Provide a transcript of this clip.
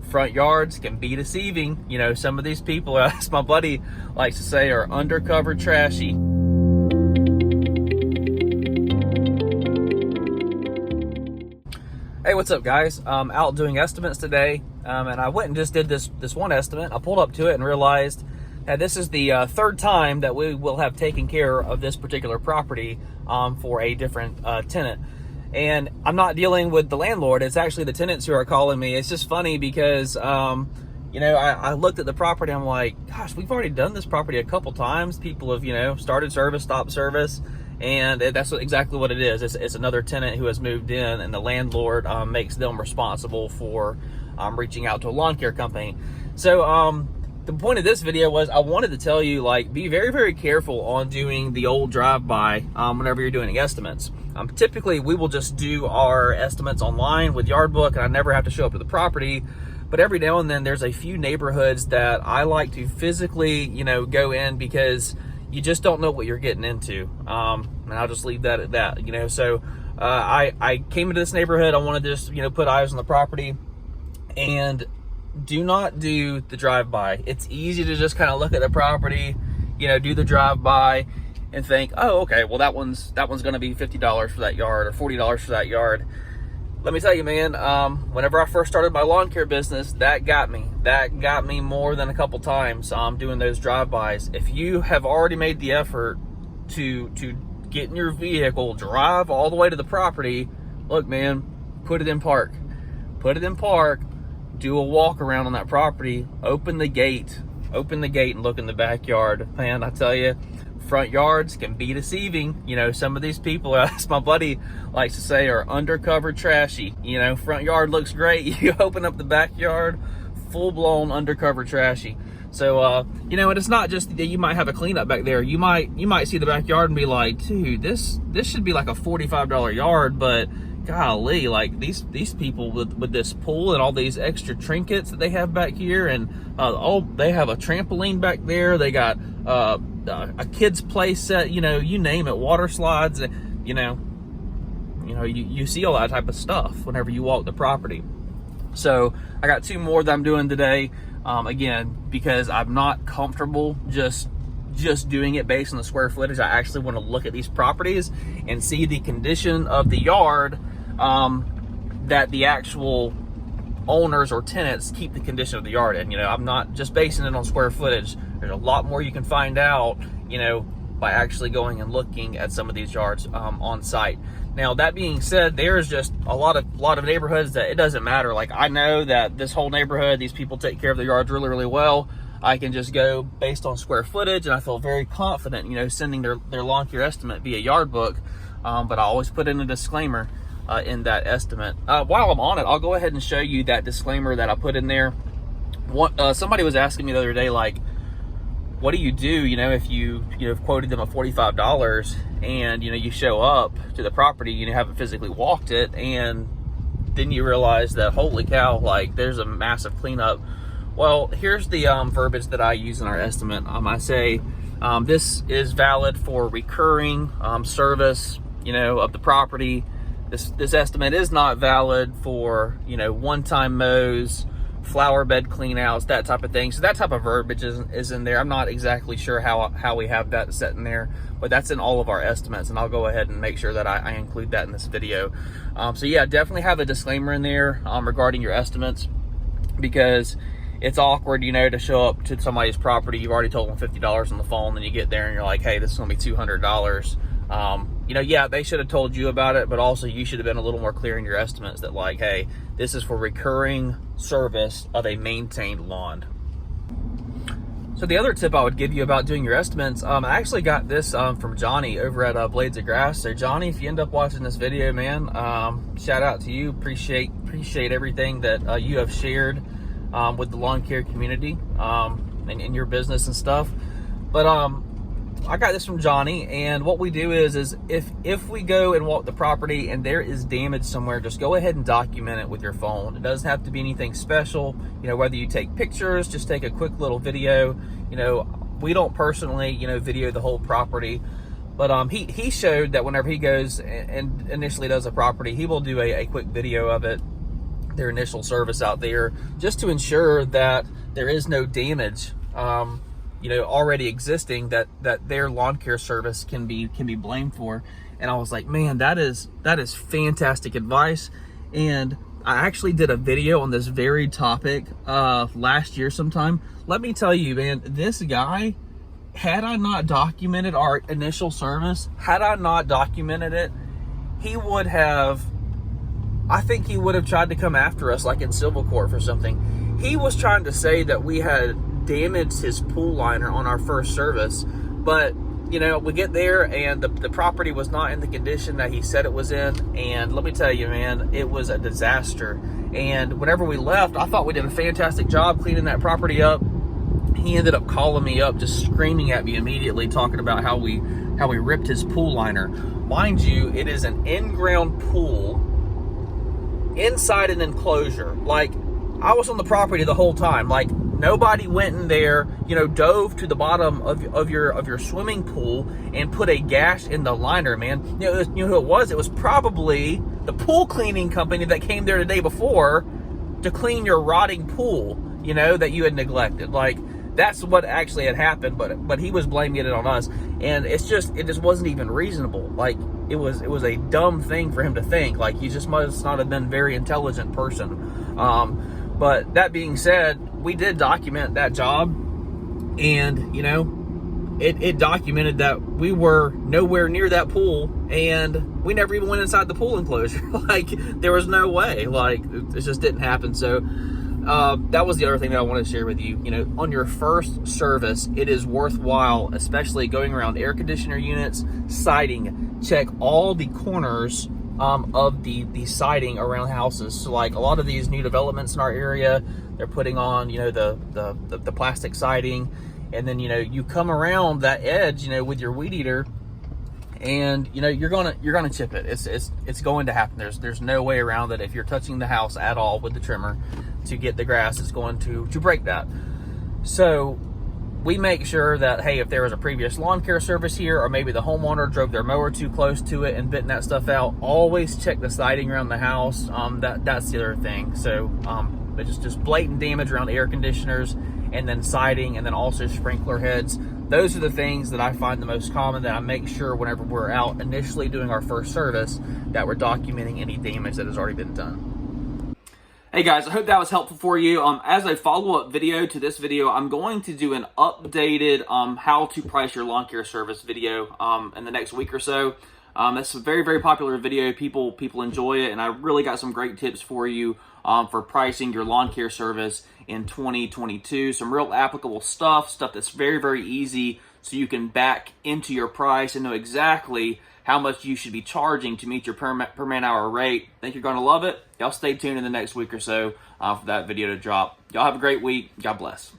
front yards can be deceiving. You know, some of these people, as my buddy likes to say, are undercover trashy. Hey, what's up, guys? I'm out doing estimates today, and I went and just did this one estimate. I pulled up to it and realized that this is the third time that we will have taken care of this particular property for a different tenant. And I'm not dealing with the landlord. It's actually the tenants who are calling me. It's just funny because, you know, I looked at the property. I'm like, gosh, we've already done this property a couple times. People have, you know, started service, stopped service. And that's exactly what it is. It's another tenant who has moved in, and the landlord makes them responsible for reaching out to a lawn care company. So the point of this video was I wanted to tell you, like, be very, very careful on doing the old drive-by whenever you're doing estimates. Typically, we will just do our estimates online with Yardbook, and I never have to show up to the property. But every now and then, there's a few neighborhoods that I like to physically, you know, go in because you just don't know what you're getting into. And I'll just leave that at that, you know. So I came into this neighborhood. I wanted to just, you know, put eyes on the property. And do not do the drive-by. It's easy to just kind of look at the property, you know, do the drive-by and think, oh, okay, well, that one's going to be $50 for that yard or $40 for that yard. Let me tell you, man, whenever I first started my lawn care business, that got me more than a couple times doing those drive-bys. If you have already made the effort to get in your vehicle, drive all the way to the property, look, man, put it in park, do a walk around on that property, open the gate and look in the backyard. Man, I tell you, front yards can be deceiving. You know, some of these people, as my buddy likes to say, are undercover trashy. You know, front yard looks great. You open up the backyard, full-blown undercover trashy. So, you know, and it's not just that you might have a cleanup back there. You might see the backyard and be like, dude, this should be like a $45 yard, but golly, like these people with this pool and all these extra trinkets that they have back here, and they have a trampoline back there. They got a kid's play set, you know, you name it, water slides, you know, you see all that type of stuff whenever you walk the property. So I got two more that I'm doing today, again, because I'm not comfortable just doing it based on the square footage. I actually want to look at these properties and see the condition of the yard, that the actual owners or tenants keep the condition of the yard in. You know, I'm not just basing it on square footage. There's a lot more you can find out, you know, by actually going and looking at some of these yards on site. Now, that being said, there's just a lot of neighborhoods that it doesn't matter. Like, I know that this whole neighborhood, these people take care of their yards really, really well. I can just go based on square footage, and I feel very confident, you know, sending their lawn care estimate via Yardbook. But I always put in a disclaimer in that estimate. While I'm on it, I'll go ahead and show you that disclaimer that I put in there. Somebody was asking me the other day, like, what do you do, you know, if you quoted them a $45 and, you know, you show up to the property, you haven't physically walked it, and then you realize that, holy cow, like, there's a massive cleanup. Well, here's the verbiage that I use in our estimate. I say this is valid for recurring service, you know, of the property. This estimate is not valid for, you know, one-time mows, flower bed clean outs, that type of thing. So that type of verbiage is in there. I'm not exactly sure how we have that set in there, but that's in all of our estimates, and I'll go ahead and make sure that I include that in this video. So yeah, definitely have a disclaimer in there regarding your estimates, because it's awkward, you know, to show up to somebody's property. You've already told them $50 on the phone, then you get there and you're like, hey, this is gonna be $200. You know, yeah, they should have told you about it, but also you should have been a little more clear in your estimates that, like, hey, this is for recurring service of a maintained lawn. So the other tip I would give you about doing your estimates, I actually got this from Johnny over at Blades of Grass. So Johnny, if you end up watching this video, man, shout out to you. Appreciate everything that you have shared with the lawn care community and in your business and stuff. But I got this from Johnny, and what we do is if we go and walk the property and there is damage somewhere, just go ahead and document it with your phone. It doesn't have to be anything special. You know, whether you take pictures, just take a quick little video. You know, we don't personally, you know, video the whole property, but he showed that whenever he goes and initially does a property, he will do a quick video of it their initial service out there, just to ensure that there is no damage, already existing that their lawn care service can be blamed for. And I was like, man, that is fantastic advice. And I actually did a video on this very topic last year sometime. Let me tell you, man, this guy, had I not documented our initial service, had I not documented it, I think he would have tried to come after us like in civil court for something. He was trying to say that we had damaged his pool liner on our first service, but we get there and the property was not in the condition that he said it was in. And let me tell you, man, it was a disaster. And whenever we left, I thought we did a fantastic job cleaning that property up. He ended up calling me up, just screaming at me immediately, talking about how we ripped his pool liner. Mind you, it is an in-ground pool inside an enclosure. Like, I was on the property the whole time. Like, nobody went in there, dove to the bottom of your swimming pool and put a gash in the liner, man. You know who it was? It was probably the pool cleaning company that came there the day before to clean your rotting pool, that you had neglected. Like, that's what actually had happened, but he was blaming it on us, and it just wasn't even reasonable. Like, it was a dumb thing for him to think. Like, he just must not have been a very intelligent person. But that being said, we did document that job, and it documented that we were nowhere near that pool, and we never even went inside the pool enclosure. Like, there was no way. Like, it just didn't happen. So that was the other thing that I wanted to share with you. On your first service, it is worthwhile, especially going around air conditioner units, siding, check all the corners of the siding around houses. So, like, a lot of these new developments in our area, they're putting on, the plastic siding, and then, you come around that edge, with your weed eater, and you're gonna chip it. It's going to happen. There's no way around it. If you're touching the house at all with the trimmer to get the grass, it's going to break that. So we make sure that, hey, if there was a previous lawn care service here, or maybe the homeowner drove their mower too close to it and bitten that stuff out, always check the siding around the house. That's the other thing. So but just blatant damage around air conditioners, and then siding, and then also sprinkler heads. Those are the things that I find the most common, that I make sure whenever we're out initially doing our first service that we're documenting any damage that has already been done. Hey guys, I hope that was helpful for you. As a follow-up video to this video, I'm going to do an updated how to price your lawn care service video in the next week or so. That's a very, very popular video. People enjoy it, and I really got some great tips for you for pricing your lawn care service in 2022. Some real applicable stuff that's very, very easy, so you can back into your price and know exactly how much you should be charging to meet your per man hour rate. I think you're going to love it. Y'all stay tuned in the next week or so for that video to drop. Y'all have a great week. God bless.